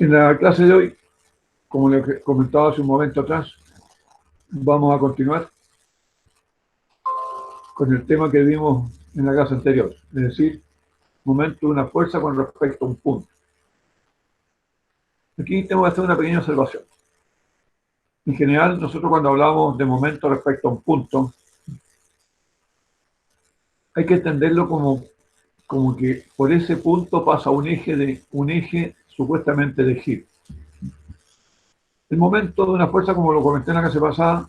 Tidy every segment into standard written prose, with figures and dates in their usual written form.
En la clase de hoy, como le comentaba hace un momento atrás, vamos a continuar con el tema que vimos en la clase anterior, es decir, momento de una fuerza con respecto a un punto. Aquí tengo que hacer una pequeña observación. En general, nosotros cuando hablamos de momento respecto a un punto, hay que entenderlo como que por ese punto pasa un eje supuestamente de giro. El momento de una fuerza, como lo comenté en la clase pasada,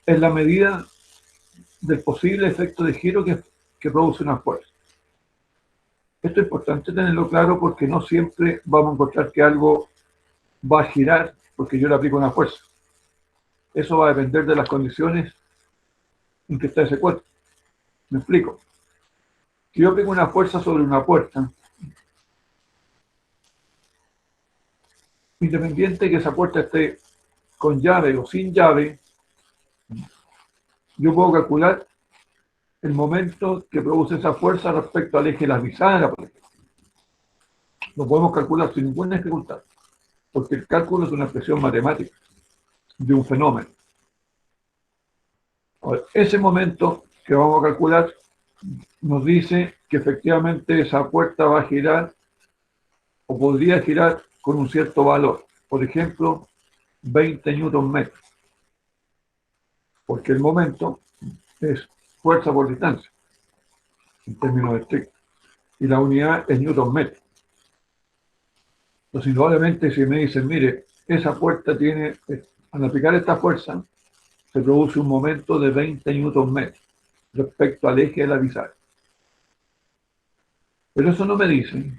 es la medida del posible efecto de giro que produce una fuerza. Esto es importante tenerlo claro porque no siempre vamos a encontrar que algo va a girar porque yo le aplico una fuerza. Eso va a depender de las condiciones en que está ese cuerpo. Me explico. Si yo aplico una fuerza sobre una puerta, independiente que esa puerta esté con llave o sin llave, yo puedo calcular el momento que produce esa fuerza respecto al eje de las bisagras, por ejemplo. Lo podemos calcular sin ninguna dificultad, porque el cálculo es una expresión matemática de un fenómeno. Ahora, ese momento que vamos a calcular nos dice que efectivamente esa puerta va a girar o podría girar con un cierto valor, por ejemplo, 20 newton metros, porque el momento es fuerza por distancia, en términos estrictos, y la unidad es newton metro. Entonces, indudablemente, si me dicen, mire, esa puerta tiene, al aplicar esta fuerza, se produce un momento de 20 newton metros respecto al eje de la bisagra. Pero eso no me dice,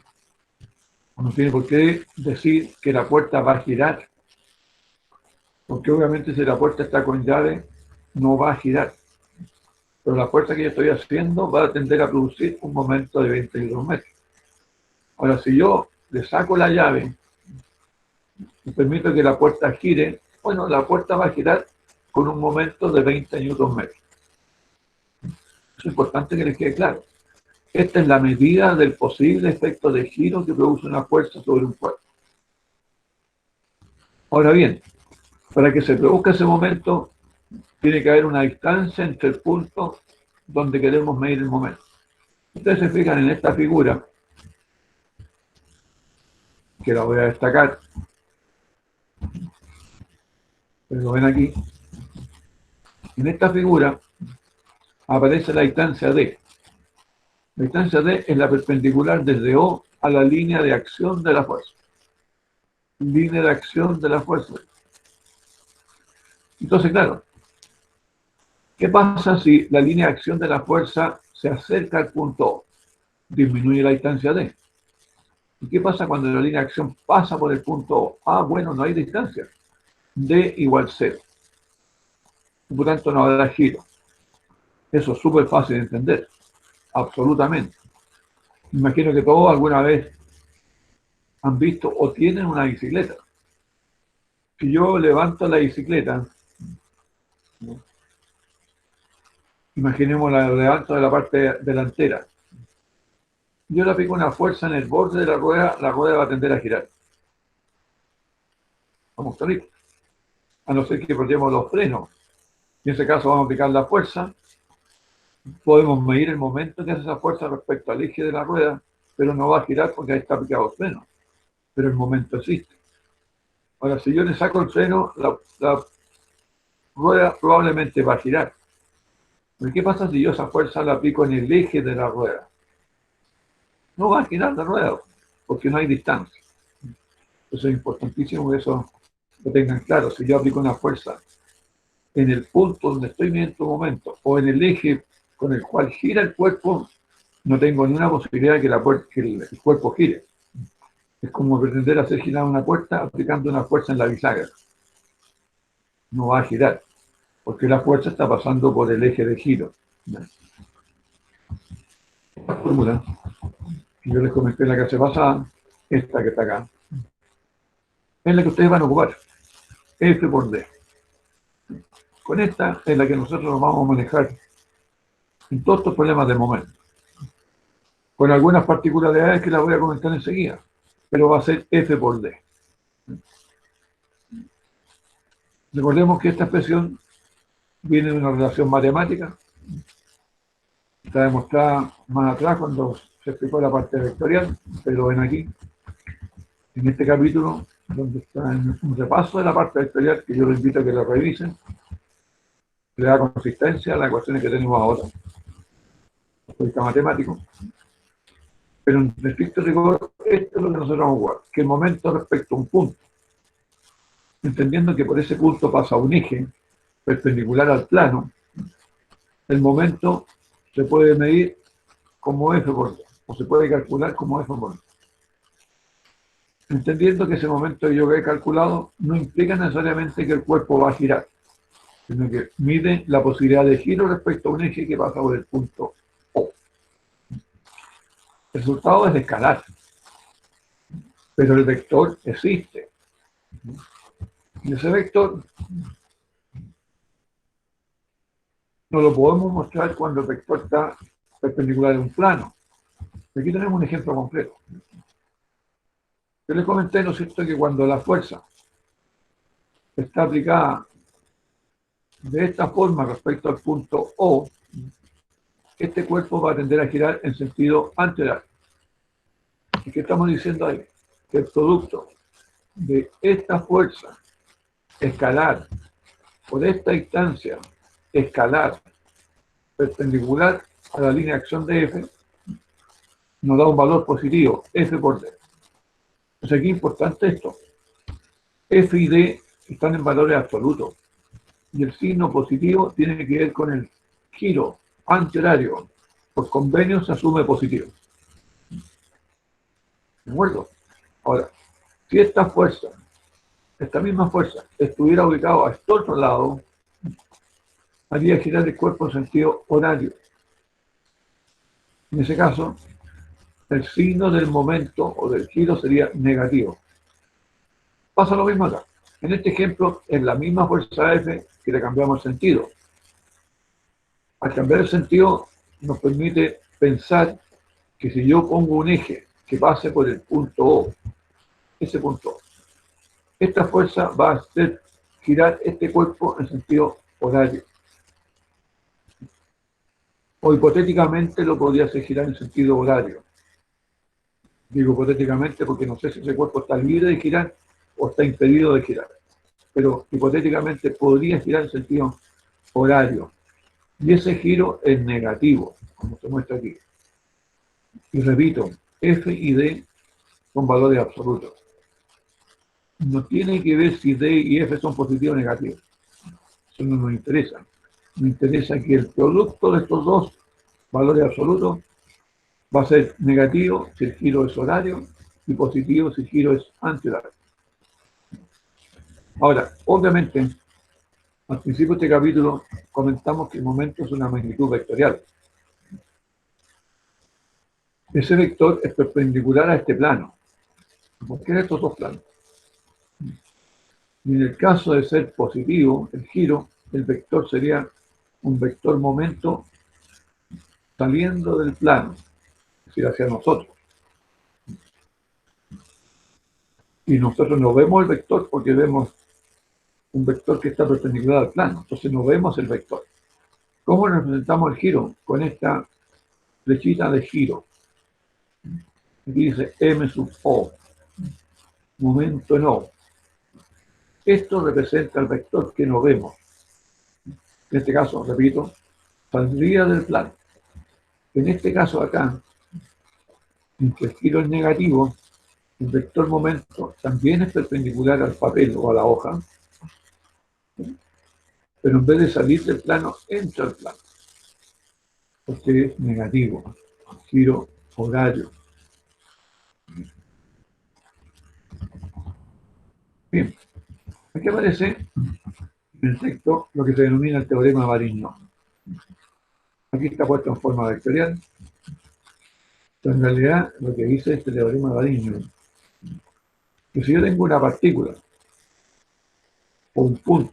no tiene por qué decir que la puerta va a girar, porque obviamente si la puerta está con llave, no va a girar. Pero la fuerza que yo estoy haciendo va a tender a producir un momento de 22 metros. Ahora, si yo le saco la llave y permito que la puerta gire, bueno, la puerta va a girar con un momento de 20 newton metros. Es importante que les quede claro. Esta es la medida del posible efecto de giro que produce una fuerza sobre un cuerpo. Ahora bien, para que se produzca ese momento, tiene que haber una distancia entre el punto donde queremos medir el momento. Ustedes se fijan en esta figura, que la voy a destacar, lo ven aquí. En esta figura aparece la distancia D. La distancia D es la perpendicular desde O a la línea de acción de la fuerza. Línea de acción de la fuerza. Entonces, claro, ¿qué pasa si la línea de acción de la fuerza se acerca al punto O? Disminuye la distancia D. ¿Y qué pasa cuando la línea de acción pasa por el punto O? Ah, bueno, no hay distancia. D igual 0. Y por tanto no habrá giro. Eso es súper fácil de entender. Absolutamente. Imagino que todos alguna vez han visto o tienen una bicicleta. Si yo levanto la bicicleta, imaginemos la levanto de la parte delantera, yo le aplico una fuerza en el borde de la rueda va a tender a girar. Vamos a ver. A no ser que perdamos los frenos. En ese caso vamos a aplicar la fuerza. Podemos medir el momento que hace esa fuerza respecto al eje de la rueda, pero no va a girar porque ahí está aplicado el freno. Pero el momento existe. Ahora, si yo le saco el freno, la rueda probablemente va a girar. ¿Pero qué pasa si yo esa fuerza la aplico en el eje de la rueda? No va a girar la rueda, porque no hay distancia. Eso es importantísimo que eso lo tengan claro. Si yo aplico una fuerza en el punto donde estoy midiendo un momento, o en el eje con el cual gira el cuerpo, no tengo ni una posibilidad de que el cuerpo gire. Es como pretender hacer girar una puerta aplicando una fuerza en la bisagra. No va a girar, porque la fuerza está pasando por el eje de giro. La fórmula que yo les comenté en la clase pasada, esta que está acá, es la que ustedes van a ocupar, F por D. Con esta es la que nosotros nos vamos a manejar en todos estos problemas de momento, con algunas particularidades que las voy a comentar enseguida. pero va a ser F por D. Recordemos que esta expresión viene de una relación matemática, está demostrada más atrás cuando se explicó la parte vectorial, pero ven aquí, en este capítulo, donde está en un repaso de la parte vectorial, que yo les invito a que lo revisen, le da consistencia a las ecuaciones que tenemos ahora, lógica matemático. Pero en estricto rigor, esto es lo que nosotros vamos a jugar, que el momento respecto a un punto, entendiendo que por ese punto pasa un eje perpendicular al plano, el momento se puede medir como F por D, o se puede calcular como F por D. Entendiendo que ese momento que yo he calculado no implica necesariamente que el cuerpo va a girar, sino que mide la posibilidad de giro respecto a un eje que pasa por el punto O. El resultado es escalar, pero el vector existe. Y ese vector no lo podemos mostrar cuando el vector está perpendicular a un plano. Aquí tenemos un ejemplo completo. Yo les comenté, ¿no es cierto?, que cuando la fuerza está aplicada de esta forma respecto al punto O, este cuerpo va a tender a girar en sentido antihorario. ¿Y qué estamos diciendo ahí? Que el producto de esta fuerza escalar por esta distancia escalar perpendicular a la línea de acción de F nos da un valor positivo, F por D. Entonces aquí es importante esto. F y D están en valores absolutos. Y el signo positivo tiene que ver con el giro antihorario. Por convenio se asume positivo. ¿De acuerdo? Ahora, si esta fuerza, esta misma fuerza, estuviera ubicada a este otro lado, haría girar el cuerpo en sentido horario. En ese caso, el signo del momento o del giro sería negativo. Pasa lo mismo acá. En este ejemplo, es la misma fuerza F que le cambiamos el sentido. Al cambiar el sentido, nos permite pensar que si yo pongo un eje que pase por el punto O, ese punto O, esta fuerza va a hacer girar este cuerpo en sentido horario. O hipotéticamente lo podría hacer girar en sentido horario. Digo hipotéticamente porque no sé si ese cuerpo está libre de girar o está impedido de girar. Pero hipotéticamente podría girar en sentido horario. Y ese giro es negativo, como se muestra aquí. Y repito, F y D son valores absolutos. No tiene que ver si D y F son positivos o negativos. Eso no nos interesa. Nos interesa que el producto de estos dos valores absolutos va a ser negativo si el giro es horario y positivo si el giro es antihorario. Ahora, obviamente, al principio de este capítulo comentamos que el momento es una magnitud vectorial. Ese vector es perpendicular a este plano. ¿Por qué estos dos planos? Y en el caso de ser positivo, el giro, el vector sería un vector momento saliendo del plano, es decir, hacia nosotros. Y nosotros no vemos el vector porque vemos un vector que está perpendicular al plano, entonces no vemos el vector. ¿Cómo representamos el giro? Con esta flechita de giro. Aquí dice M sub O, momento en O. Esto representa el vector que no vemos. En este caso, repito, saldría del plano. En este caso acá, en que el giro es negativo, el vector momento también es perpendicular al papel o a la hoja, pero en vez de salir del plano, entra al plano, porque es negativo, giro horario. Bien, aquí aparece en el texto lo que se denomina el teorema de Varignon. Aquí está puesto en forma vectorial, pero en realidad lo que dice este teorema de Varignon, que si yo tengo una partícula o un punto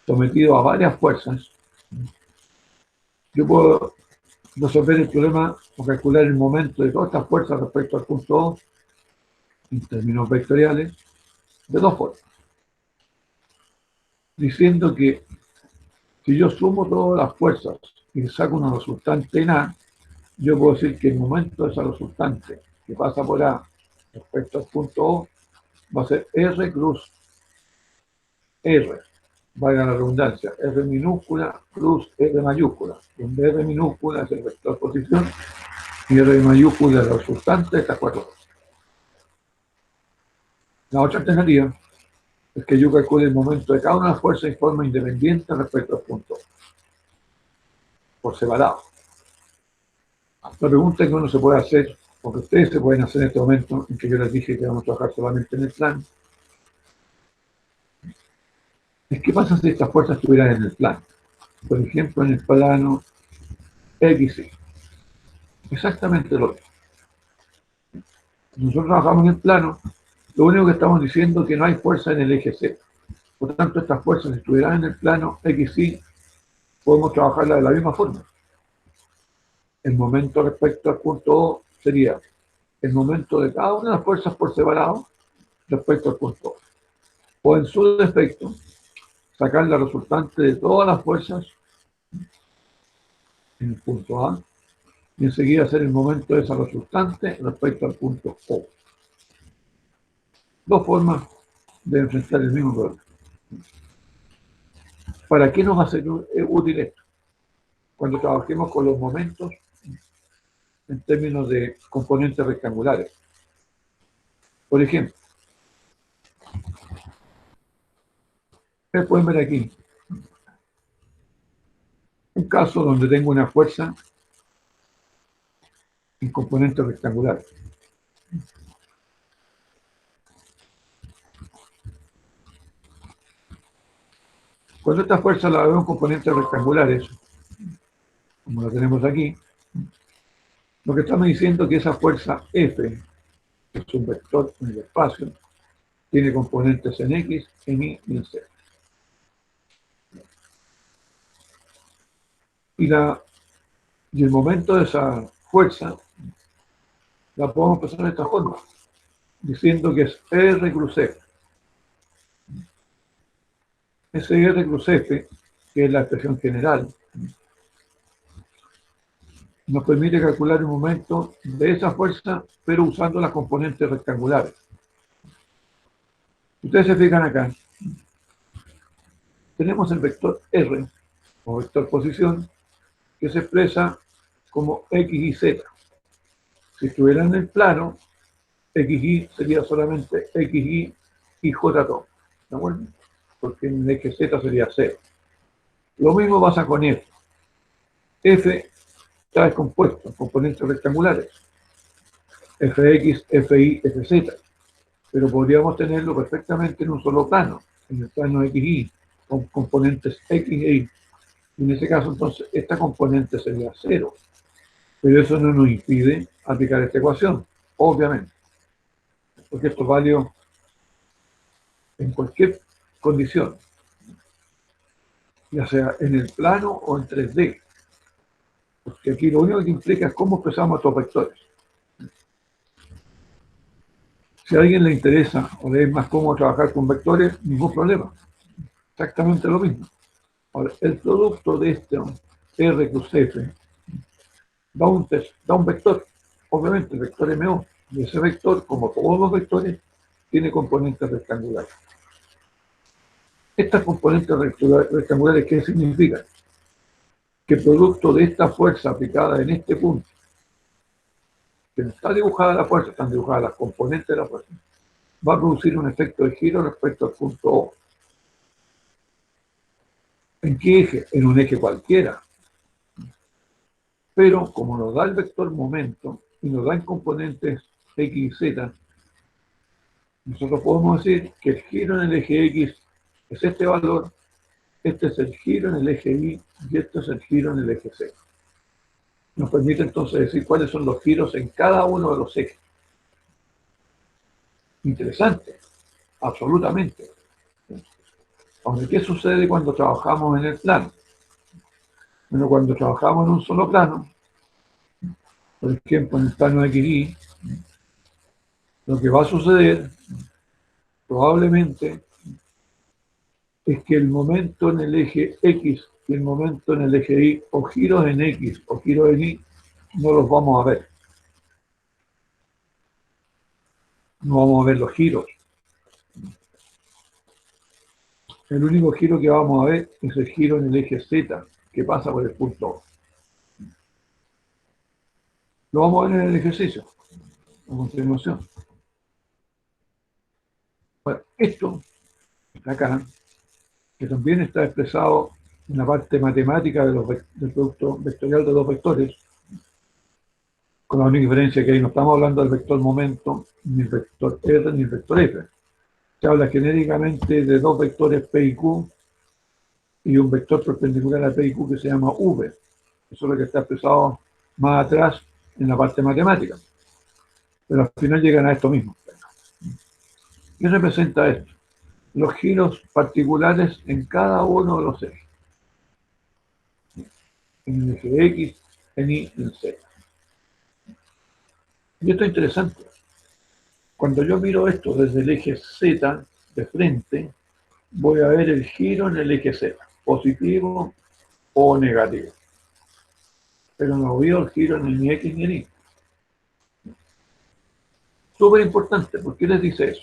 sometido a varias fuerzas, yo puedo resolver el problema o calcular el momento de todas estas fuerzas respecto al punto O en términos vectoriales de dos formas, diciendo que si yo sumo todas las fuerzas y saco una resultante en A, yo puedo decir que el momento de esa resultante que pasa por A respecto al punto O va a ser R cruz R, valga la redundancia, R minúscula cruz R mayúscula, donde R minúscula es el vector posición y R mayúscula es la resultante de estas cuatro cosas. La otra alternativa es que yo calcule el momento de cada una de las fuerzas en forma independiente respecto al punto, por separado. La pregunta que uno se puede hacer, o que ustedes se pueden hacer en este momento, en que yo les dije que vamos a trabajar solamente en el plano, es qué pasa si estas fuerzas estuvieran en el plano. Por ejemplo, en el plano X. Exactamente lo mismo. Nosotros trabajamos en el plano, lo único que estamos diciendo es que no hay fuerza en el eje Z. Por lo tanto, estas fuerzas, si estuvieran en el plano XY, podemos trabajarlas de la misma forma. El momento respecto al punto O sería el momento de cada una de las fuerzas por separado respecto al punto O. O en su defecto, sacar la resultante de todas las fuerzas en el punto A y enseguida hacer el momento de esa resultante respecto al punto O. Dos formas de enfrentar el mismo problema. ¿Para qué nos va a ser útil esto? Cuando trabajemos con los momentos en términos de componentes rectangulares. Por ejemplo, ustedes pueden ver aquí un caso donde tengo una fuerza en componentes rectangulares. Cuando esta fuerza la veo en componentes rectangulares, como la tenemos aquí, lo que estamos diciendo es que esa fuerza F, que es un vector en el espacio, tiene componentes en X, en Y y en Z. Y el momento de esa fuerza la podemos expresar de esta forma, diciendo que es R cruz F. Ese R cruz F, que es la expresión general, nos permite calcular el momento de esa fuerza, pero usando las componentes rectangulares. Ustedes se fijan acá, tenemos el vector R, o vector posición, que se expresa como X y Z. Si estuviera en el plano, XY sería solamente XY y J todo. ¿De acuerdo? Porque en el eje Z sería 0. Lo mismo pasa con F. F está descompuesto en componentes rectangulares. Fx, Fi, Fz. Pero podríamos tenerlo perfectamente en un solo plano, en el plano XY, con componentes X e Y. En ese caso, entonces, esta componente sería 0. Pero eso no nos impide aplicar esta ecuación, obviamente. Porque esto es válido en cualquier condición, ya sea en el plano o en 3D. Porque aquí lo único que implica es cómo expresamos estos vectores. Si a alguien le interesa o le es más cómodo trabajar con vectores, ningún problema. Exactamente lo mismo. Ahora, el producto de este R cruz F da un vector, obviamente el vector MO, y ese vector, como todos los vectores, tiene componentes rectangulares. Estas componentes rectangulares, ¿qué significan? Que producto de esta fuerza aplicada en este punto, que no está dibujada la fuerza, están dibujadas las componentes de la fuerza, va a producir un efecto de giro respecto al punto O. ¿En qué eje? En un eje cualquiera. Pero como nos da el vector momento y nos da en componentes X y Z, nosotros podemos decir que el giro en el eje X es este valor, este es el giro en el eje Y y este es el giro en el eje Z. Nos permite entonces decir cuáles son los giros en cada uno de los ejes. Interesante, absolutamente. Aunque, ¿qué sucede cuando trabajamos en el plano? Bueno, cuando trabajamos en un solo plano, por ejemplo, en el plano XY, Lo que va a suceder probablemente es que el momento en el eje X y el momento en el eje Y, o giros en X o giros en Y, no los vamos a ver. No vamos a ver los giros. El único giro que vamos a ver es el giro en el eje Z, que pasa por el punto O. Lo vamos a ver en el ejercicio, a continuación. Bueno, esto acá, que también está expresado en la parte matemática del producto vectorial de dos vectores, con la única diferencia que ahí no estamos hablando del vector momento, ni el vector R, ni el vector F. Se habla genéricamente de dos vectores P y Q y un vector perpendicular a P y Q que se llama V. Eso es lo que está expresado más atrás en la parte matemática. Pero al final llegan a esto mismo. ¿Qué representa esto? Los giros particulares en cada uno de los ejes. En el eje X, en Y, en Z. Y esto es interesante. Cuando yo miro esto desde el eje Z de frente, voy a ver el giro en el eje Z, positivo o negativo. Pero no veo el giro ni en X ni en Y. Súper importante. ¿Por qué les dice eso?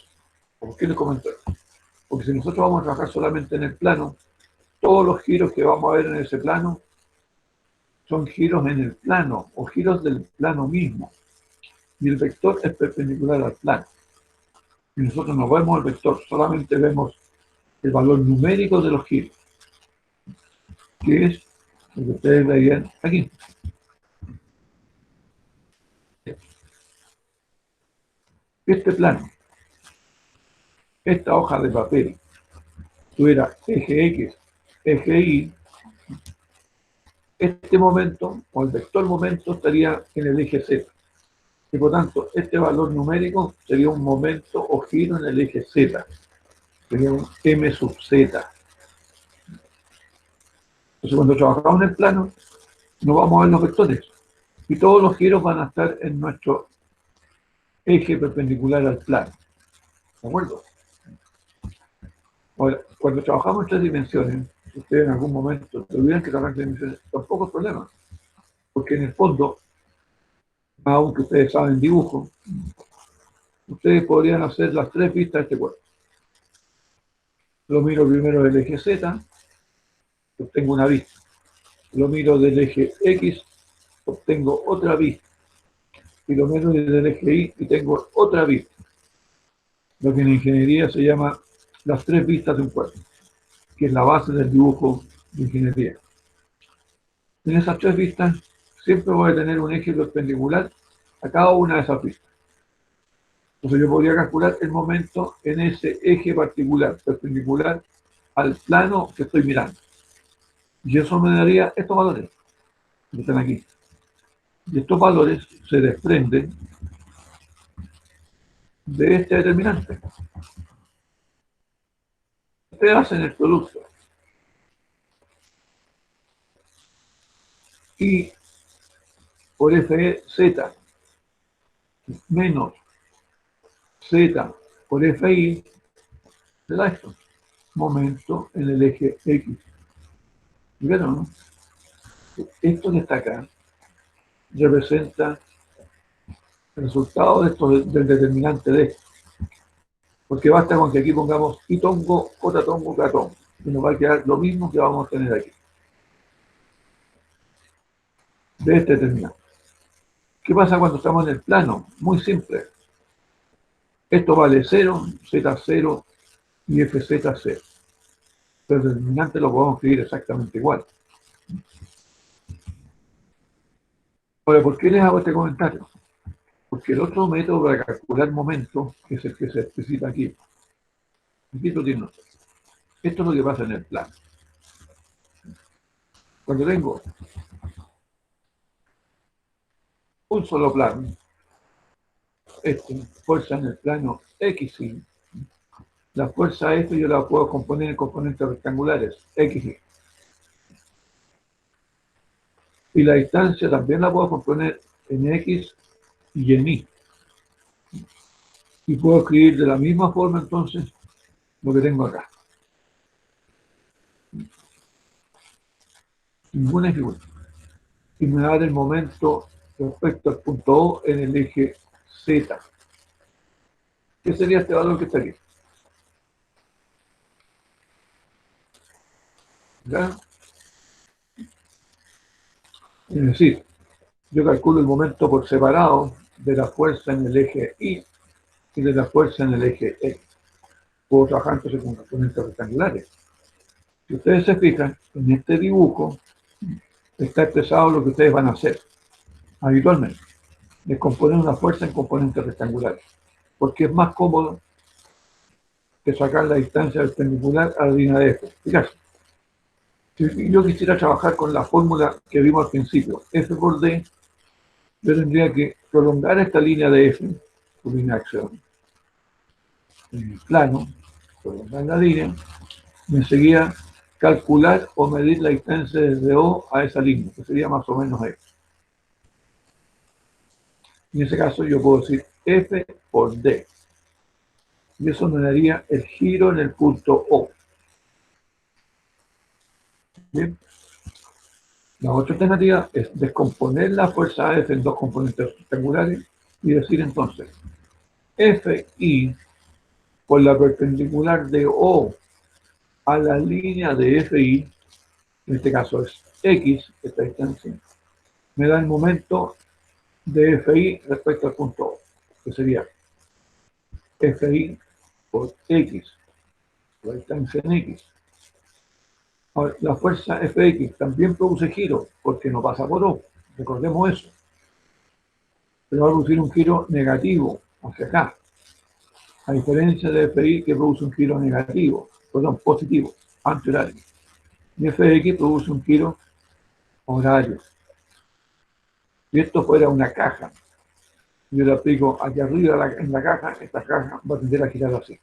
¿Por qué les comento eso? Porque si nosotros vamos a trabajar solamente en el plano, todos los giros que vamos a ver en ese plano son giros en el plano o giros del plano mismo. Y el vector es perpendicular al plano. Y nosotros no vemos el vector, solamente vemos el valor numérico de los giros, que es lo que ustedes veían aquí. Este plano, esta hoja de papel, tuviera eje X, eje Y, este momento, o el vector momento, estaría en el eje Z. Y por tanto, este valor numérico sería un momento o giro en el eje Z. Sería un M sub Z. Entonces, cuando trabajamos en el plano, no vamos a ver los vectores. Y todos los giros van a estar en nuestro eje perpendicular al plano. ¿De acuerdo? Ahora, cuando trabajamos en tres dimensiones, si ustedes en algún momento tuvieran que trabajar en tres dimensiones, tampoco es problema. Porque en el fondo, aunque ustedes saben dibujo, ustedes podrían hacer las tres vistas de este cuerpo. Lo miro primero del eje Z, obtengo una vista. Lo miro del eje X, obtengo otra vista. Y lo miro del eje Y y tengo otra vista. Lo que en ingeniería se llama las tres vistas de un cuerpo, que es la base del dibujo de ingeniería. En esas tres vistas siempre voy a tener un eje perpendicular a cada una de esas vistas. Entonces yo podría calcular el momento en ese eje particular, perpendicular al plano que estoy mirando. Y eso me daría estos valores que están aquí. Y estos valores se desprenden de este determinante. Ustedes hacen el producto. Y por FZ menos Z por FI se da esto. Momento en el eje X. ¿Vieron, no? Esto que está acá representa el resultado de esto, del determinante de esto. Porque basta con que aquí pongamos y tongo, j tongo, k tongo. Y nos va a quedar lo mismo que vamos a tener aquí. De este determinante. ¿Qué pasa cuando estamos en el plano? Muy simple. Esto vale 0, Z0 y FZ0. El determinante lo podemos escribir exactamente igual. Ahora, ¿por qué les hago este comentario? Porque el otro método para calcular momentos es el que se explicita aquí. Aquí lo tienen nosotros. Esto es lo que pasa en el plano. Cuando tengo un solo plano, fuerza en el plano X, Y, la fuerza F yo la puedo componer en componentes rectangulares, X, Y. Y la distancia también la puedo componer en X y en Y. Y puedo escribir de la misma forma entonces lo que tengo acá. Ninguna dificultad. Y me da el momento respecto al punto O en el eje Z. ¿Qué sería este valor que está aquí? ¿Ya? Es decir, yo calculo el momento por separado de la fuerza en el eje Y y de la fuerza en el eje X. Puedo trabajar entonces con componentes rectangulares. Si ustedes se fijan, en este dibujo está expresado lo que ustedes van a hacer habitualmente. Descomponer una fuerza en componentes rectangulares. Porque es más cómodo que sacar la distancia perpendicular a la línea de F. Fíjense, si yo quisiera trabajar con la fórmula que vimos al principio, F por D, yo tendría que prolongar esta línea de F, su línea de acción, en el plano, prolongar la línea, y enseguida calcular o medir la distancia desde O a esa línea, que sería más o menos F. En ese caso yo puedo decir F por D. Y eso me daría el giro en el punto O. Bien. La otra alternativa es descomponer la fuerza F en dos componentes rectangulares y decir entonces FI por la perpendicular de O a la línea de FI, en este caso es X, esta distancia, me da el momento de FI respecto al punto O, que sería FI por X, la distancia en X. Ahora, la fuerza Fx también produce giro, porque no pasa por O, recordemos eso. Pero va a producir un giro negativo hacia acá, a diferencia de FI que produce un giro negativo, perdón, positivo, antihorario. Y Fx produce un giro horario. Si esto fuera una caja, yo le aplico aquí arriba en la caja, esta caja va a tender a girar así.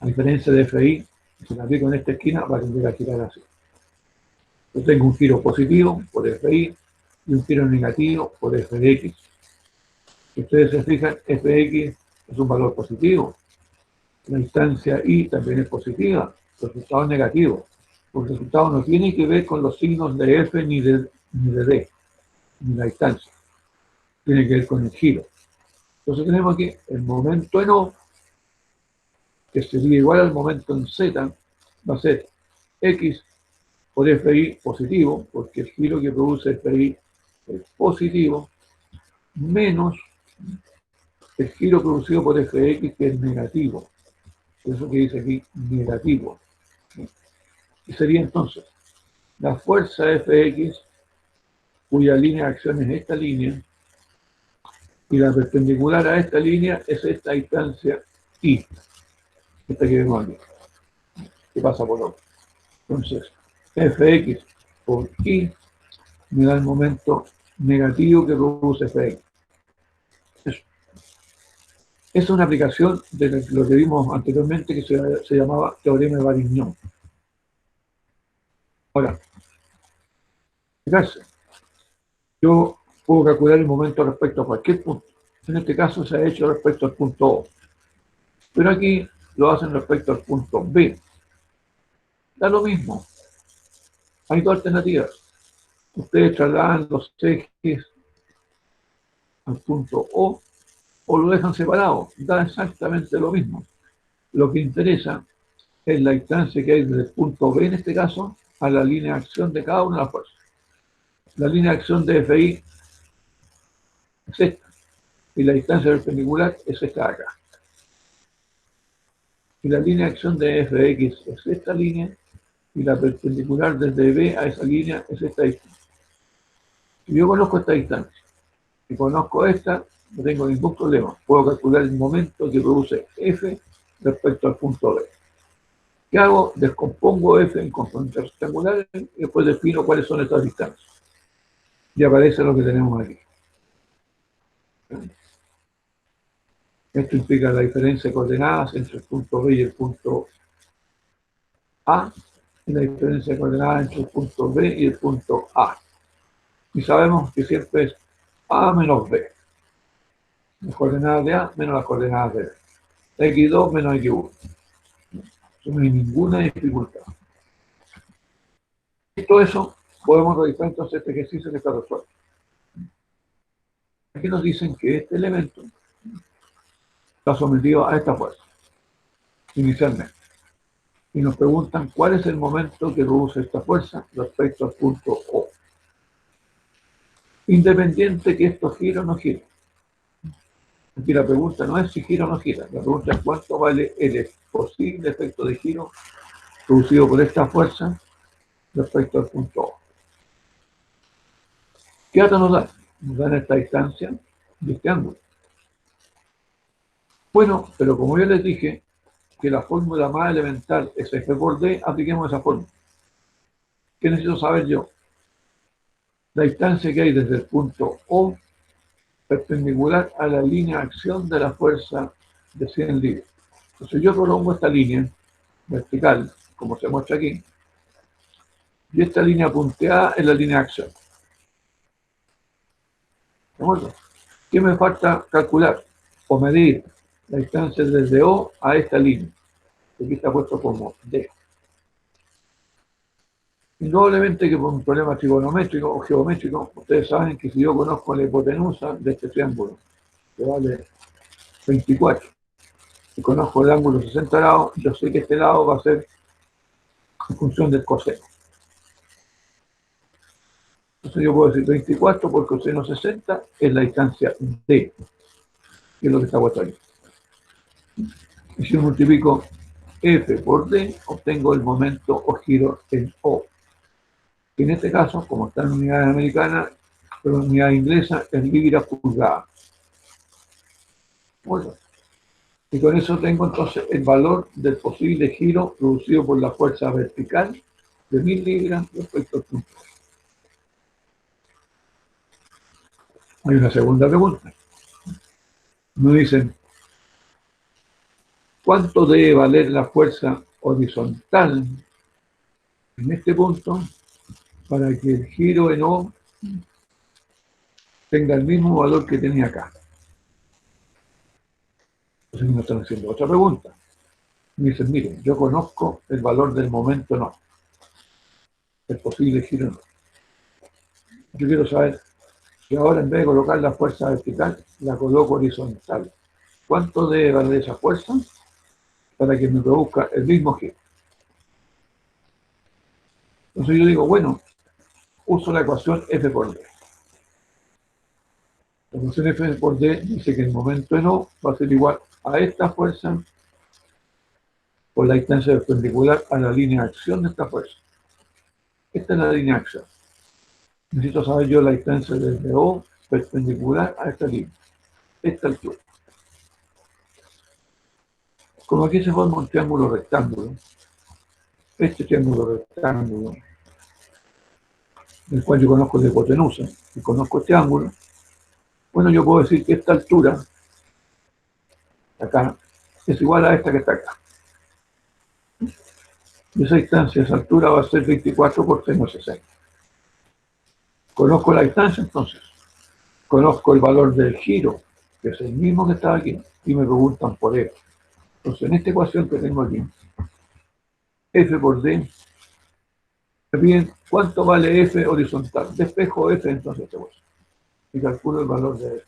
A diferencia de FI, si la aplico en esta esquina, va a tender a girar así. Yo tengo un giro positivo por FI y un giro negativo por Fx. Si ustedes se fijan, Fx es un valor positivo. La distancia Y también es positiva. El resultado es negativo. El resultado no tiene que ver con los signos de F ni de D, ni la distancia. Tiene que ver con el giro. Entonces tenemos aquí el momento en O, que sería igual al momento en Z, va a ser X por FI positivo, porque el giro que produce FI es positivo, menos el giro producido por Fx, que es negativo. Por eso que dice aquí negativo. Y sería entonces la fuerza Fx, cuya línea de acción es esta línea, y la perpendicular a esta línea es esta distancia I, esta que vemos aquí, que pasa por O. Entonces, Fx por I me da el momento negativo que produce Fx. Eso. Es una aplicación de lo que vimos anteriormente que se llamaba teorema de Varignon. Ahora, fijarse, yo puedo calcular el momento respecto a cualquier punto. En este caso se ha hecho respecto al punto O. Pero aquí lo hacen respecto al punto B. Da lo mismo. Hay dos alternativas. Ustedes trasladan los ejes al punto O lo dejan separado. Da exactamente lo mismo. Lo que interesa es la distancia que hay desde el punto B, en este caso, a la línea de acción de cada una de las fuerzas. La línea de acción de FI es esta. Y la distancia perpendicular es esta de acá. Y la línea de acción de Fx es esta línea, y la perpendicular desde B a esa línea es esta distancia. Si yo conozco esta distancia y conozco esta, no tengo ningún problema. Puedo calcular el momento que produce F respecto al punto B. ¿Qué hago? Descompongo F en componentes rectangulares y después defino cuáles son estas distancias. Y aparece lo que tenemos aquí. Esto implica la diferencia de coordenadas entre el punto B y el punto A, y la diferencia de coordenadas entre el punto B y el punto A. Y sabemos que siempre es A menos B. Las coordenadas de A menos las coordenadas de B. X2 menos X1. No hay ninguna dificultad. Visto eso, podemos realizar entonces este ejercicio que está resuelto. Aquí nos dicen que este elemento está sometido a esta fuerza, inicialmente. Y nos preguntan cuál es el momento que produce esta fuerza respecto al punto O. Independiente que esto gire o no gire. Aquí la pregunta no es si gira o no gira, la pregunta es cuánto vale el posible efecto de giro producido por esta fuerza respecto al punto O. ¿Qué datos nos dan? Nos dan esta distancia de este ángulo. Bueno, pero como yo les dije que la fórmula más elemental es F por D, apliquemos esa fórmula. ¿Qué necesito saber yo? La distancia que hay desde el punto O perpendicular a la línea de acción de la fuerza de 100 libras. Entonces yo prolongo esta línea vertical, como se muestra aquí, y esta línea punteada es la línea de acción. ¿De acuerdo? ¿Qué me falta calcular o medir? La distancia desde O a esta línea, que aquí está puesto como D. Indudablemente que por un problema trigonométrico o geométrico, ustedes saben que si yo conozco la hipotenusa de este triángulo, que vale 24, y conozco el ángulo 60 grados, yo sé que este lado va a ser en función del coseno. Entonces yo puedo decir 24 por coseno 60 es la distancia D, que es lo que está puesto ahí. Y si multiplico F por D, obtengo el momento o giro en O. Y en este caso, como está en unidades americanas, pero en unidad inglesa, es libras pulgadas. Bueno, y con eso tengo entonces el valor del posible giro producido por la fuerza vertical de 1000 libras respecto al punto. Hay una segunda pregunta. Nos dicen, ¿cuánto debe valer la fuerza horizontal en este punto para que el giro en O tenga el mismo valor que tenía acá? Entonces nos están haciendo otra pregunta. Me dicen, miren, yo conozco el valor del momento no, el posible giro no. Yo quiero saber que ahora en vez de colocar la fuerza vertical, la coloco horizontal. ¿Cuánto debe valer esa fuerza para que me produzca el mismo giro? Entonces yo digo, bueno, uso la ecuación F por D. La ecuación F por D dice que el momento en O va a ser igual a esta fuerza por la distancia perpendicular a la línea de acción de esta fuerza. Esta es la línea de acción. Necesito saber yo la distancia desde O perpendicular a esta línea, esta altura. Como aquí se forma un triángulo rectángulo, este triángulo rectángulo, del cual yo conozco la hipotenusa y conozco este ángulo, bueno, yo puedo decir que esta altura, acá, es igual a esta que está acá. Y esa distancia, esa altura va a ser 24 por seno 60. Conozco la distancia, entonces. Conozco el valor del giro, que es el mismo que estaba aquí, y me preguntan por F. Entonces, en esta ecuación que tengo aquí, F por D, me piden cuánto vale F horizontal. Despejo F entonces esta ecuación y calculo el valor de F.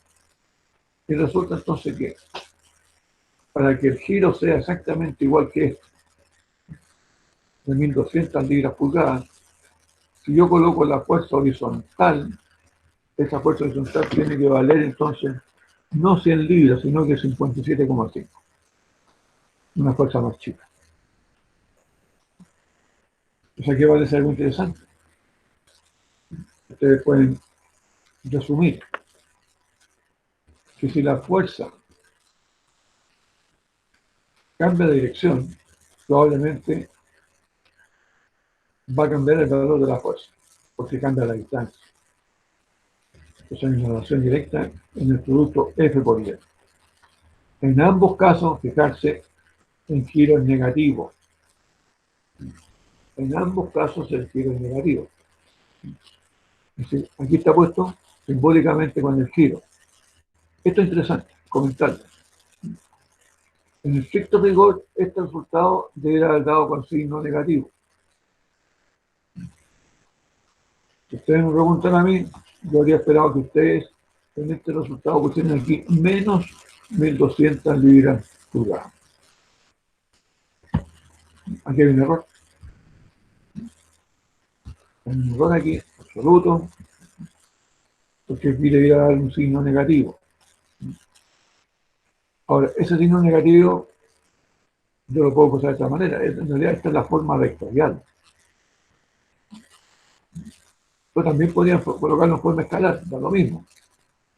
Y resulta entonces que para que el giro sea exactamente igual que este, de 1200 libras pulgadas, si yo coloco la fuerza horizontal, esa fuerza horizontal tiene que valer entonces no 100 libras, sino que 57,5. Una fuerza más chica. O sea, que vale ser algo interesante. Ustedes pueden resumir que si la fuerza cambia de dirección, probablemente va a cambiar el valor de la fuerza, porque cambia la distancia. Entonces hay una relación directa en el producto F por D. En ambos casos, fijarse en giros negativos. En ambos casos el giro es negativo. Es decir, aquí está puesto simbólicamente con el giro. Esto es interesante. comentarles. En estricto rigor, este resultado debería haber dado con signo negativo. Si ustedes me preguntan a mí, yo habría esperado que ustedes en este resultado pusieran aquí menos 1200 libras pulgadas. Aquí hay un error. Hay un error aquí, absoluto, porque aquí debería dar un signo negativo. Ahora, ese signo negativo yo lo puedo pasar de esta manera. En realidad esta es la forma vectorial. Yo también podría colocarlo en forma escalar, da lo mismo.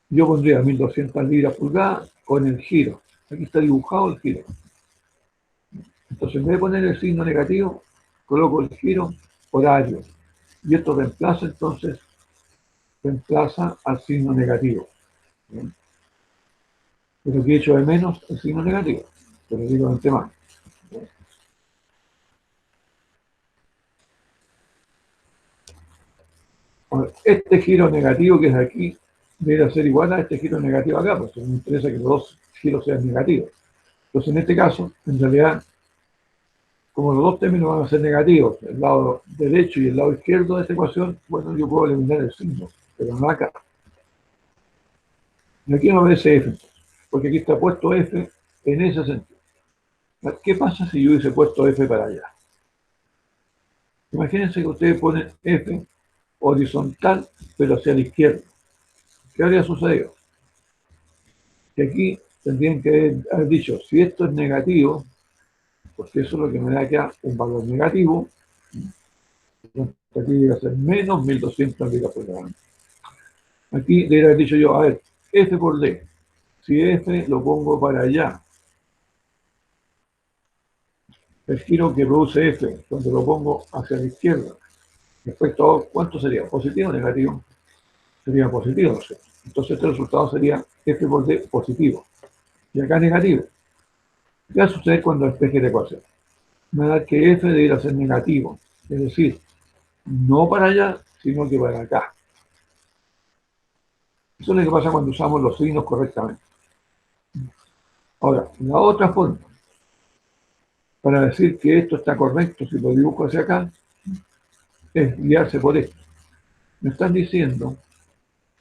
Yo pondría 1200 libras pulgadas con el giro. Aquí está dibujado el giro. Entonces, en vez de poner el signo negativo, coloco el giro horario. Y esto reemplaza entonces, reemplaza al signo negativo. ¿Bien? Pero aquí echo de menos el signo negativo. Te lo digo de antemano. Ahora, este giro negativo que es aquí debe ser igual a este giro negativo acá, porque me interesa que los dos giros sean negativos. Entonces, en este caso, en realidad, como los dos términos van a ser negativos, el lado derecho y el lado izquierdo de esta ecuación, bueno, yo puedo eliminar el signo, pero no acá. Y aquí no aparece F, porque aquí está puesto F en ese sentido. ¿Qué pasa si yo hubiese puesto F para allá? Imagínense que ustedes ponen F horizontal, pero hacia la izquierda. ¿Qué habría sucedido? Que aquí tendrían que haber dicho, si esto es negativo, porque eso es lo que me da acá un valor negativo, entonces aquí debe ser menos 1200 libras por gramo. Aquí debería haber dicho yo, a ver, F por D. Si F lo pongo para allá, el giro que produce F, cuando lo pongo hacia la izquierda, respecto a cuánto sería, positivo o negativo, sería positivo, ¿no sé? Entonces este resultado sería F por D positivo. Y acá negativo. ¿Qué va a suceder cuando despeje la ecuación? Me va a dar que F debería ser negativo, es decir, no para allá, sino que para acá. Eso es lo que pasa cuando usamos los signos correctamente. Ahora, la otra forma, para decir que esto está correcto, si lo dibujo hacia acá, es guiarse por esto. Me están diciendo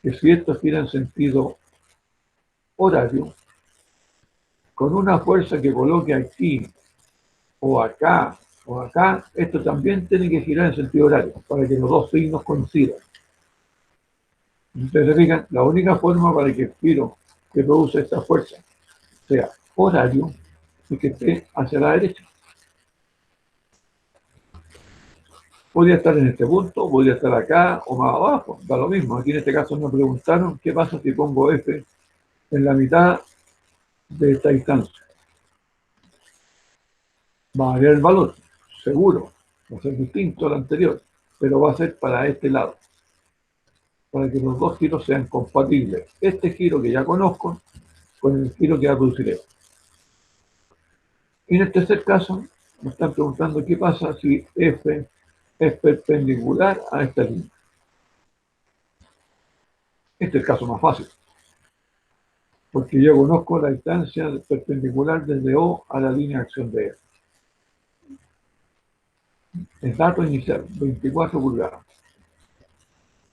que si esto gira en sentido horario, con una fuerza que coloque aquí, o acá, o acá, esto también tiene que girar en sentido horario, para que los dos signos coincidan. Ustedes se fijan, la única forma para que el giro que produce esta fuerza sea horario es que esté hacia la derecha. Podría estar en este punto, podría estar acá o más abajo, da lo mismo. Aquí en este caso me preguntaron qué pasa si pongo F en la mitad de esta distancia. Va a variar el valor, seguro, va a ser distinto al anterior, pero va a ser para este lado, para que los dos giros sean compatibles. Este giro que ya conozco con el giro que va a producir esto. En el tercer caso, me están preguntando qué pasa si F es perpendicular a esta línea. Este es el caso más fácil, porque yo conozco la distancia perpendicular desde O a la línea de acción de F. El dato inicial, 24 pulgadas.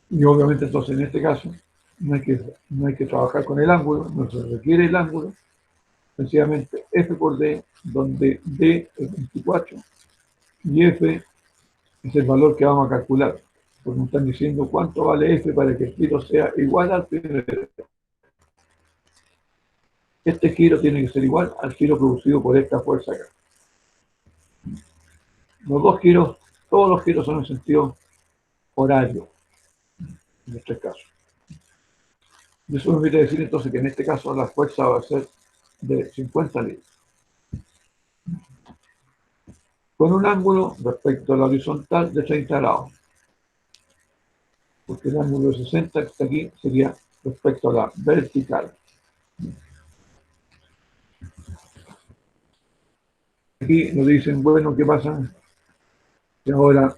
Y obviamente entonces en este caso no hay que trabajar con el ángulo, no se requiere el ángulo, sencillamente F por D, donde D es 24 y F es el valor que vamos a calcular. Porque me están diciendo cuánto vale F para que el giro sea igual al primero. Este giro tiene que ser igual al giro producido por esta fuerza acá. Los dos giros, todos los giros son en sentido horario, en este caso. Y eso me permite decir entonces que en este caso la fuerza va a ser de 50 libras. Con un ángulo respecto a la horizontal de 30 grados. Porque el ángulo de 60 que está aquí sería respecto a la vertical. Aquí nos dicen, bueno, ¿qué pasa? Que ahora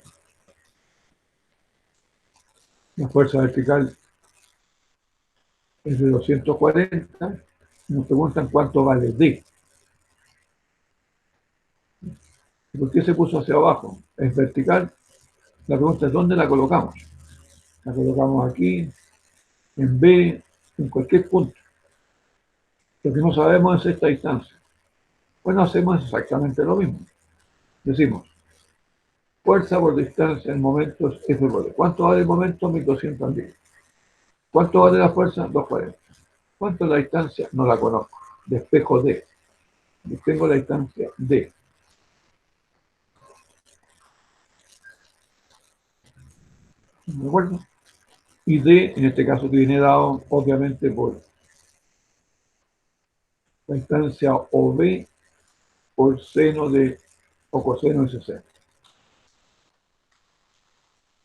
la fuerza vertical es de 240 Nos preguntan cuánto vale D. ¿Y por qué se puso hacia abajo? Es vertical. La pregunta es ¿dónde la colocamos? La colocamos aquí, en B, en cualquier punto. Lo que no sabemos es esta distancia. Bueno, hacemos exactamente lo mismo. Decimos, fuerza por distancia en momentos F por D. ¿Cuánto vale el momento? 1210. ¿Cuánto vale la fuerza? 240. ¿Cuánto es la distancia? No la conozco. Despejo D. Tengo la distancia D. ¿De acuerdo? Y D, en este caso, que viene dado, obviamente, por la distancia OB por seno de, o coseno de 60.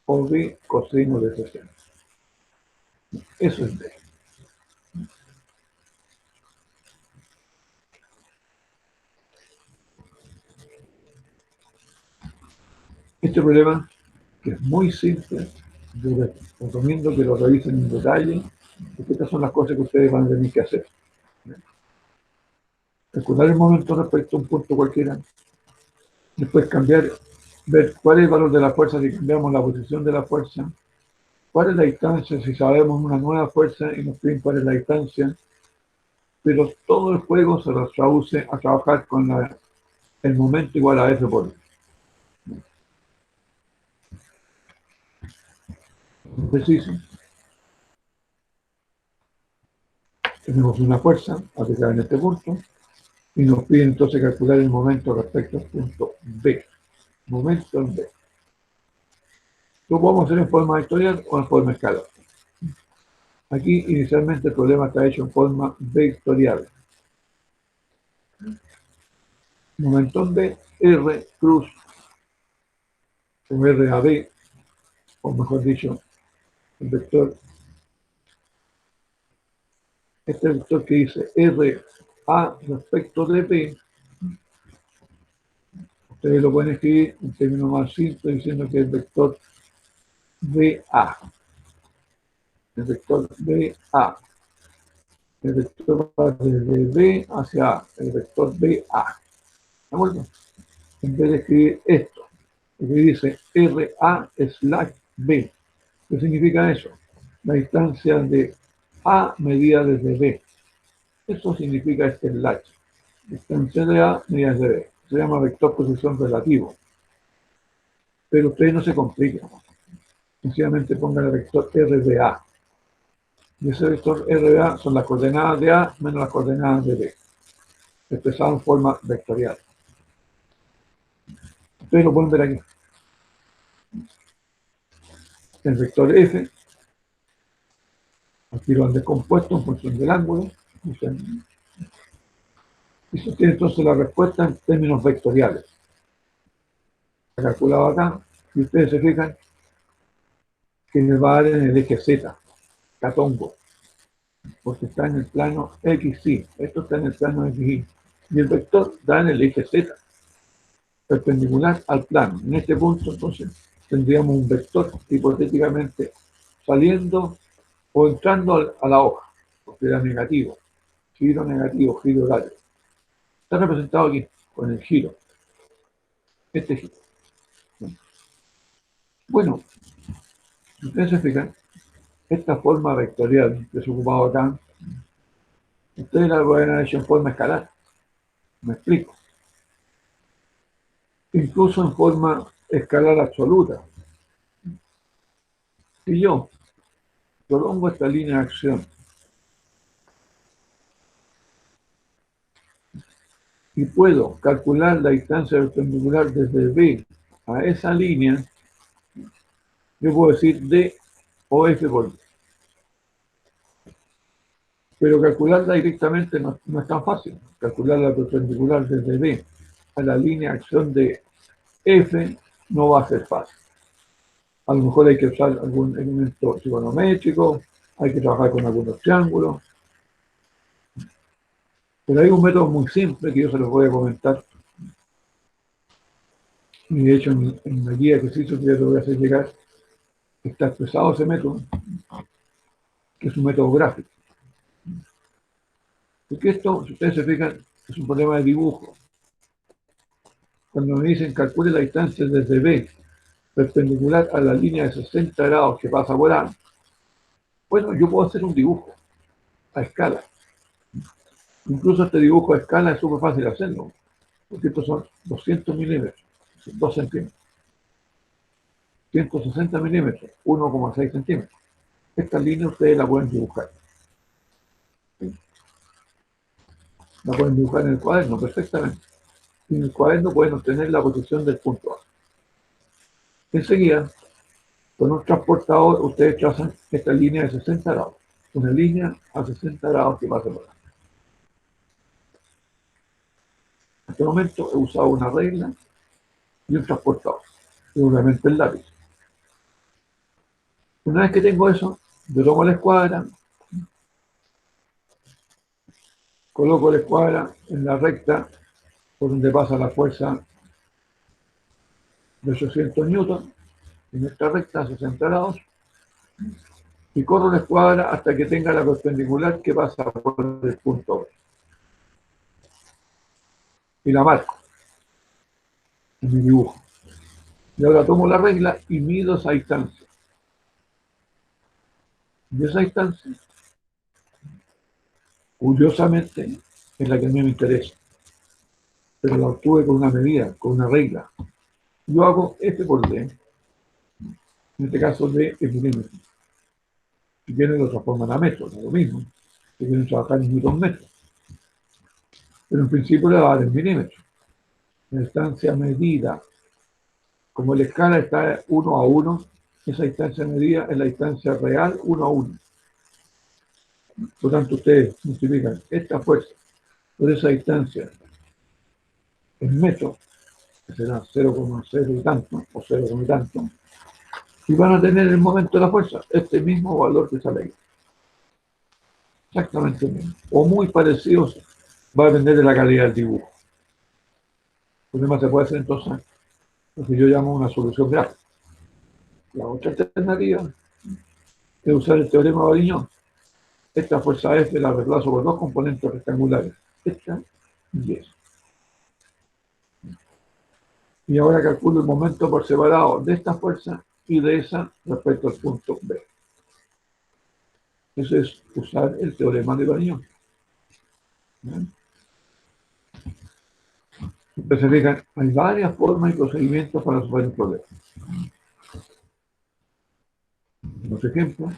OB coseno de 60. Eso es D. Este problema, que es muy simple, yo les recomiendo que lo revisen en detalle, porque estas son las cosas que ustedes van a tener que hacer. Calcular el momento respecto a un punto cualquiera, después cambiar, ver cuál es el valor de la fuerza si cambiamos la posición de la fuerza, cuál es la distancia si sabemos una nueva fuerza y nos piden cuál es la distancia, pero todo el juego se lo traduce a trabajar con el momento igual a F por D. Preciso. Tenemos una fuerza aplicada en este punto y nos pide entonces calcular el momento respecto al punto B. Momento en B. Lo podemos hacer en forma vectorial o en forma escalar. Aquí inicialmente el problema está hecho en forma vectorial. Momento en B, R cruz, o R a B, o mejor dicho, el vector, este vector que dice R a respecto de B, ustedes lo pueden escribir en términos más simples diciendo que es el vector BA. El vector BA. El vector va desde B hacia A. El vector BA. ¿De acuerdo? En vez de escribir esto, que dice RA slash B. ¿Qué significa eso? La distancia de A medida desde B. Eso significa este slash. Distancia de A medida desde B. Se llama vector posición relativo. Pero ustedes no se compliquen. Sencillamente pongan el vector RBA. Y ese vector RBA son las coordenadas de A menos las coordenadas de B, expresado en forma vectorial. Ustedes lo pueden ver aquí. El vector F, aquí lo han descompuesto en función del ángulo, y se obtiene entonces la respuesta en términos vectoriales. Se ha calculado acá, y ustedes se fijan que me va a dar en el eje Z, catongo, porque está en el plano XY, esto está en el plano XY, y el vector da en el eje Z, perpendicular al plano. En este punto, entonces, tendríamos un vector hipotéticamente saliendo o entrando a la hoja, porque era negativo, giro negativo, giro horario. Está representado aquí, con el giro, este giro. Bueno, si ustedes se fijan, esta forma vectorial que se ocupaba acá, ustedes la pueden haber hecho en forma escalar. Me explico. Incluso en forma escalar absoluta. Si yo prolongo esta línea de acción y puedo calcular la distancia perpendicular desde B a esa línea, yo puedo decir D o F por D. Pero calcularla directamente no es tan fácil. Calcular la perpendicular desde B a la línea de acción de F no va a ser fácil. A lo mejor hay que usar algún elemento trigonométrico, hay que trabajar con algunos triángulos. Pero hay un método muy simple que yo se los voy a comentar. Y de hecho en la guía de ejercicio que yo te voy a hacer llegar, está expresado ese método, que es un método gráfico. Porque esto, si ustedes se fijan, es un problema de dibujo. Cuando me dicen calcule la distancia desde B perpendicular a la línea de 60 grados que pasa por A, bueno, yo puedo hacer un dibujo a escala. Incluso este dibujo a escala es súper fácil hacerlo, porque estos son 200 milímetros, 2 centímetros, 160 milímetros, 1,6 centímetros. Esta línea ustedes la pueden dibujar. ¿Sí? La pueden dibujar en el cuaderno perfectamente. Y en el cuaderno pueden obtener la posición del punto A. Enseguida, con un transportador, ustedes trazan esta línea de 60 grados. Una línea a 60 grados que pasa por acá. En este momento he usado una regla y un transportador. Y obviamente el lápiz. Una vez que tengo eso, yo tomo la escuadra, coloco la escuadra en la recta por donde pasa la fuerza de 800 newton, en esta recta a 60 grados, y corro la escuadra hasta que tenga la perpendicular que pasa por el punto B. Y la marco en mi dibujo. Y ahora tomo la regla y mido esa distancia. Y esa distancia, curiosamente, es la que a mí me interesa. Pero la obtuve con una medida, con una regla. Yo hago F por D, en este caso D es milímetro. Si quieren lo transforman a metros, es lo mismo. Si quieren trabajar en newton metros. Pero en principio le va a dar en milímetros. La distancia medida, como la escala está 1 a 1, esa distancia medida es la distancia real 1 a 1. Por lo tanto, ustedes multiplican esta fuerza por esa distancia en metros, que será 0,0 y tanto, o 0, y tanto, y van a tener el momento de la fuerza, este mismo valor que sale ahí. Exactamente el mismo. O muy parecidos, va a depender de la calidad del dibujo. El problema se puede hacer entonces lo que yo llamo una solución gráfica. La otra alternativa es usar el teorema de Varignon. Esta fuerza F la reemplazo por dos componentes rectangulares, esta y esta. Y ahora calculo el momento por separado de esta fuerza y de esa respecto al punto B. Eso es usar el teorema de Varignon. Ustedes se fijan, hay varias formas y procedimientos para resolver el problema. Los ejemplos,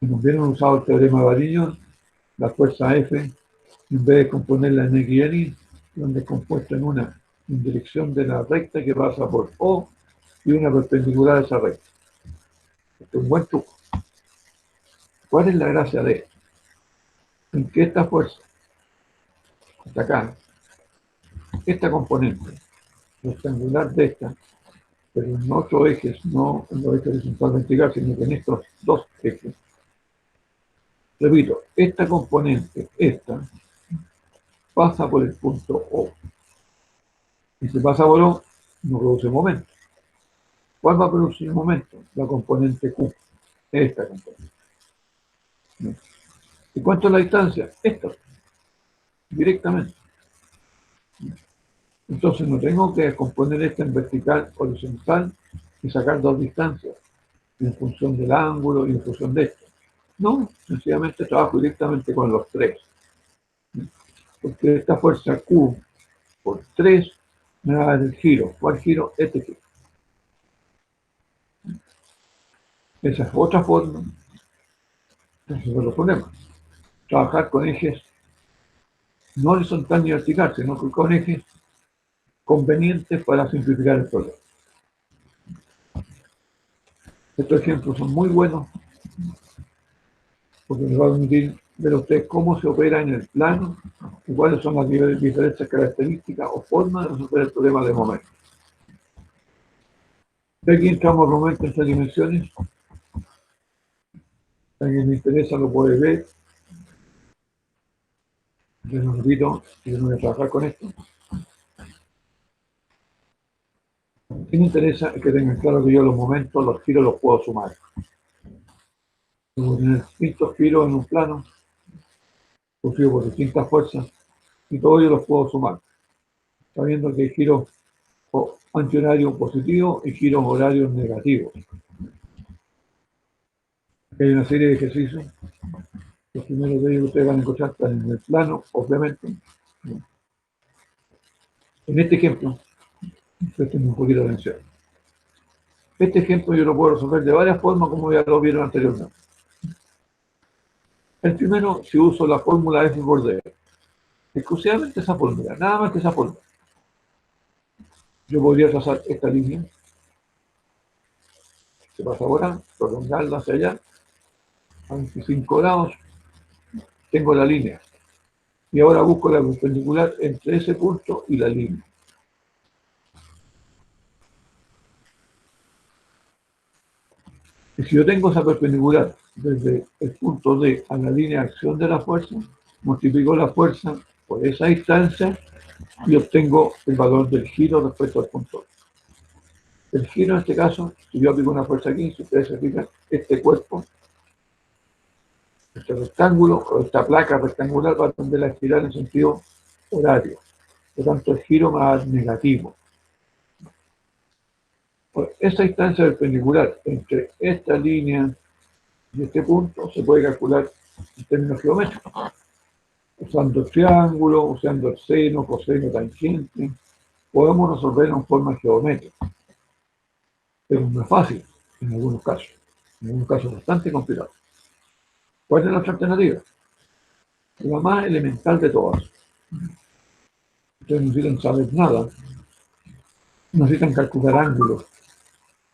si nos hubieran usado el teorema de Varignon, la fuerza F, en vez de componerla en X y Y, donde es compuesta en una en dirección de la recta que pasa por O y una perpendicular a esa recta. Este es un buen truco. ¿Cuál es la gracia de esto? En que esta fuerza, hasta acá, esta componente rectangular de esta, pero en otros ejes, no en los ejes horizontal vertical, sino que en estos dos ejes. Repito, esta componente, esta, pasa por el punto O. Y si pasa por O, no produce momento. ¿Cuál va a producir momento? La componente Q. Esta componente. ¿Y cuánto es la distancia? Esta. Directamente. Entonces no tengo que componer esta en vertical, horizontal y sacar dos distancias en función del ángulo y en función de esto. No, sencillamente trabajo directamente con los tres. Porque esta fuerza Q por 3 me va a dar el giro. ¿Cuál giro? Este giro. Esa es otra forma de resolver los problemas. Trabajar con ejes no horizontal ni vertical, sino con ejes convenientes para simplificar el problema. Estos ejemplos son muy buenos porque les va a permitir ver a ustedes cómo se opera en el plano y cuáles son las diferentes características o formas de resolver el problema de momento. De aquí entramos nuevamente en estas dimensiones. Si a alguien le interesa lo puede ver. Yo no repito, yo no voy a trabajar con esto. Lo que me interesa es que tengan claro que yo los momentos, los giros los puedo sumar. Puedo tener distintos giros en un plano, producido por distintas fuerzas, y todos yo los puedo sumar, sabiendo que hay giros antihorarios positivos y giros horarios negativos. Hay una serie de ejercicios. Los primeros de ellos que ustedes van a encontrar están en el plano, obviamente. En este ejemplo, presten un poquito de atención. Este ejemplo yo lo puedo resolver de varias formas, como ya lo vieron anteriormente. El primero, si uso la fórmula F por D, exclusivamente esa fórmula, nada más que esa fórmula. Yo podría trazar esta línea, que pasa ahora, prolongarla hacia allá, a 25 grados, tengo la línea. Y ahora busco la perpendicular entre ese punto y la línea. Y si yo tengo esa perpendicular desde el punto D a la línea de acción de la fuerza, multiplico la fuerza por esa distancia y obtengo el valor del giro respecto al punto D. El giro en este caso, si yo aplico una fuerza aquí, si ustedes se fijan, este cuerpo, este rectángulo o esta placa rectangular va a tender a girar en sentido horario. Por lo tanto, el giro va a dar negativo. Por esa distancia perpendicular entre esta línea y este punto se puede calcular en términos geométricos, usando el triángulo, usando el seno, coseno, tangente. Podemos resolverlo en forma geométrica, pero no es fácil en algunos casos bastante complicados. ¿Cuál es la otra alternativa? La más elemental de todas. Ustedes no necesitan saber nada, no necesitan calcular ángulos,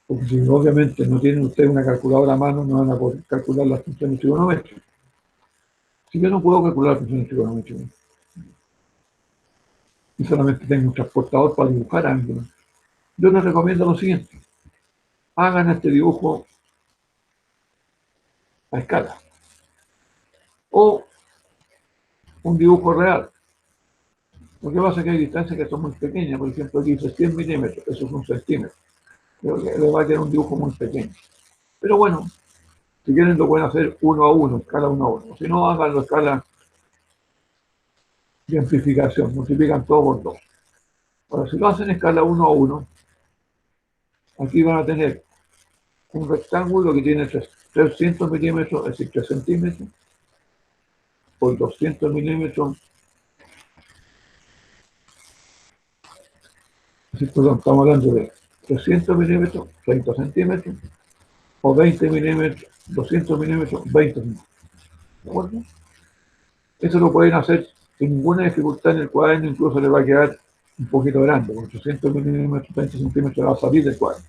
porque si obviamente no tienen ustedes una calculadora a mano, no van a poder calcular las funciones trigonométricas. Si yo no puedo calcular funciones trigonométricas y solamente tengo un transportador para dibujar ángulos, yo les recomiendo lo siguiente: hagan este dibujo a escala o un dibujo real. Lo que pasa es que hay distancias que son muy pequeñas. Por ejemplo, aquí dice 100 milímetros, eso es un centímetro. Creo que le va a quedar un dibujo muy pequeño. Pero bueno, si quieren lo pueden hacer uno a uno, escala uno a uno. Si no, háganlo a escala de amplificación, multiplican todo por 2. Ahora, si lo hacen a escala uno a uno, aquí van a tener un rectángulo que tiene 300 milímetros, es decir, 3 centímetros, por 200 milímetros, perdón, estamos hablando de 300 milímetros, 30 centímetros, o 20 milímetros, 200 milímetros, 20 centímetros. ¿De acuerdo? Eso lo pueden hacer sin ninguna dificultad en el cuaderno, incluso le va a quedar un poquito grande, con 800 milímetros, 20 centímetros va a salir del cuaderno.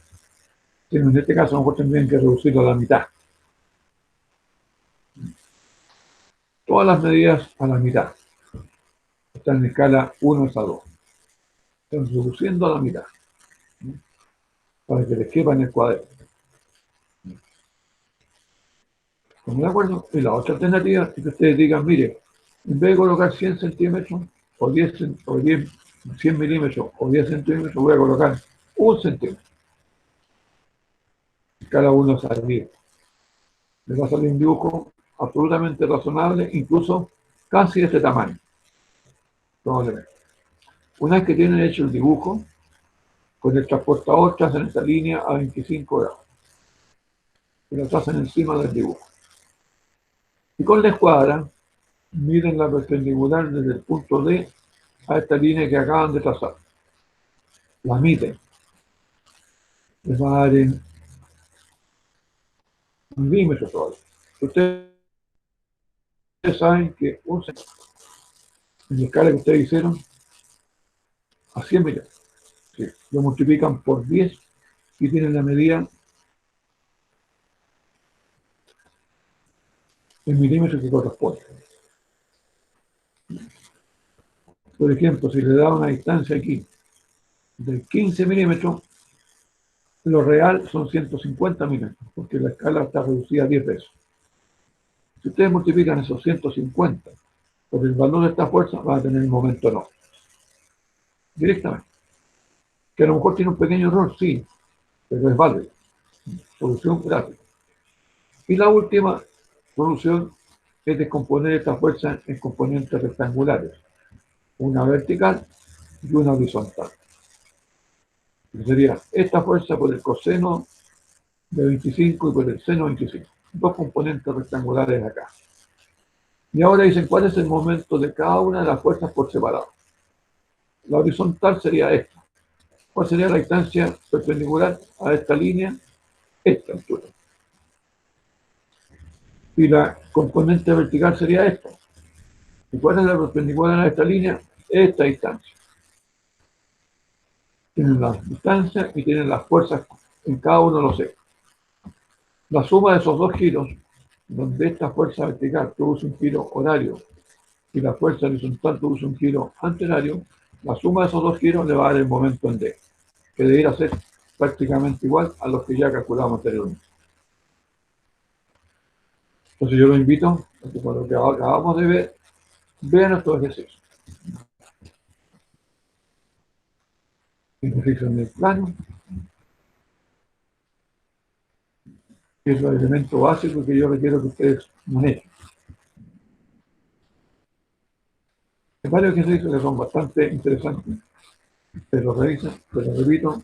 Pero en este caso a lo mejor tendrían que reducirlo a la mitad. Todas las medidas a la mitad. Están en escala 1 a 2. Están reduciendo a la mitad, ¿no? Para que les quepa en el cuaderno. ¿Estamos de acuerdo? Y la otra alternativa es que ustedes digan, mire, en vez de colocar 100 centímetros o 100 milímetros o 10 centímetros, voy a colocar 1 centímetro. Cada uno salir. Les va a salir un dibujo absolutamente razonable, incluso casi de este tamaño. Probablemente. Una vez que tienen hecho el dibujo, con el transportador trazan esta línea a 25 grados. Y la trazan encima del dibujo. Y con la escuadra, miden la perpendicular desde el punto D a esta línea que acaban de trazar. La miden. Les va a dar en milímetros todavía. Ustedes saben que en la escala que ustedes hicieron, a 100 milímetros. Sí, lo multiplican por 10 y tienen la medida en milímetros que corresponde. Por ejemplo, si le da una distancia aquí de 15 milímetros, lo real son 150 milímetros, porque la escala está reducida a 10 veces. Si ustedes multiplican esos 150 por el valor de esta fuerza, van a tener el momento no. Directamente. Que a lo mejor tiene un pequeño error, sí, pero es válido. Solución gráfica. Y la última solución es descomponer esta fuerza en componentes rectangulares, una vertical y una horizontal. Que sería esta fuerza por el coseno de 25 y por el seno de 25. Dos componentes rectangulares acá. Y ahora dicen cuál es el momento de cada una de las fuerzas por separado. La horizontal sería esta. ¿Cuál sería la distancia perpendicular a esta línea? Esta altura. Y la componente vertical sería esta. ¿Y cuál es la perpendicular a esta línea? Esta distancia. Tienen las distancias y tienen las fuerzas en cada uno de los ejes. La suma de esos dos giros, donde esta fuerza vertical produce un giro horario y la fuerza horizontal produce un giro antihorario, la suma de esos dos giros le va a dar el momento en D, que debería ser prácticamente igual a los que ya calculamos anteriormente. Entonces yo lo invito a que por lo que acabamos de ver, vean estos ejercicios. Ejercicio en el plano, que es el elemento básico que yo requiero que ustedes manejen. Hay varios ejercicios que son bastante interesantes, pero revisan, pero repito,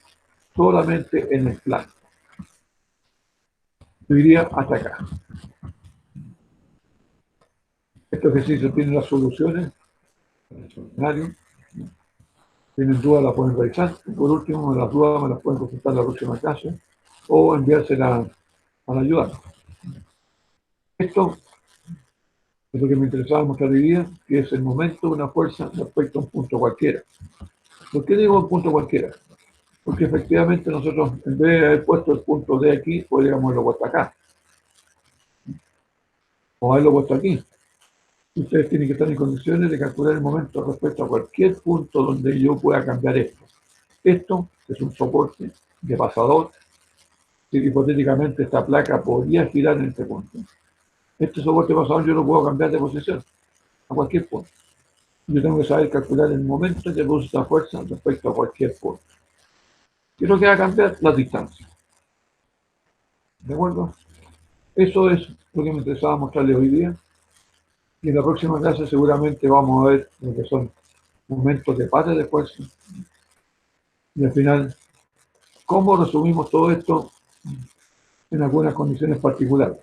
solamente en el plano. Yo iría hasta acá. Estos ejercicios tienen las soluciones, tienen dudas, las pueden revisar. Y por último, las dudas me las pueden consultar la próxima clase o enviárselas a la ayuda. Esto es lo que me interesaba mostrar hoy día, que es el momento de una fuerza respecto a un punto cualquiera. ¿Por qué digo un punto cualquiera? Porque efectivamente nosotros, en vez de haber puesto el punto D aquí, podríamos haberlo puesto acá. O haberlo puesto aquí. Ustedes tienen que estar en condiciones de calcular el momento respecto a cualquier punto donde yo pueda cambiar esto. Esto es un soporte de pasador. Si hipotéticamente esta placa podría girar en este punto. Este soporte pasador yo lo puedo cambiar de posición a cualquier punto. Yo tengo que saber calcular el momento que produce esta fuerza respecto a cualquier punto. ¿Qué es lo que va a cambiar? Las distancias. ¿De acuerdo? Eso es lo que me interesaba mostrarles hoy día. Y en la próxima clase seguramente vamos a ver lo que son momentos de pares de fuerza. Y al final, ¿cómo resumimos todo esto en algunas condiciones particulares?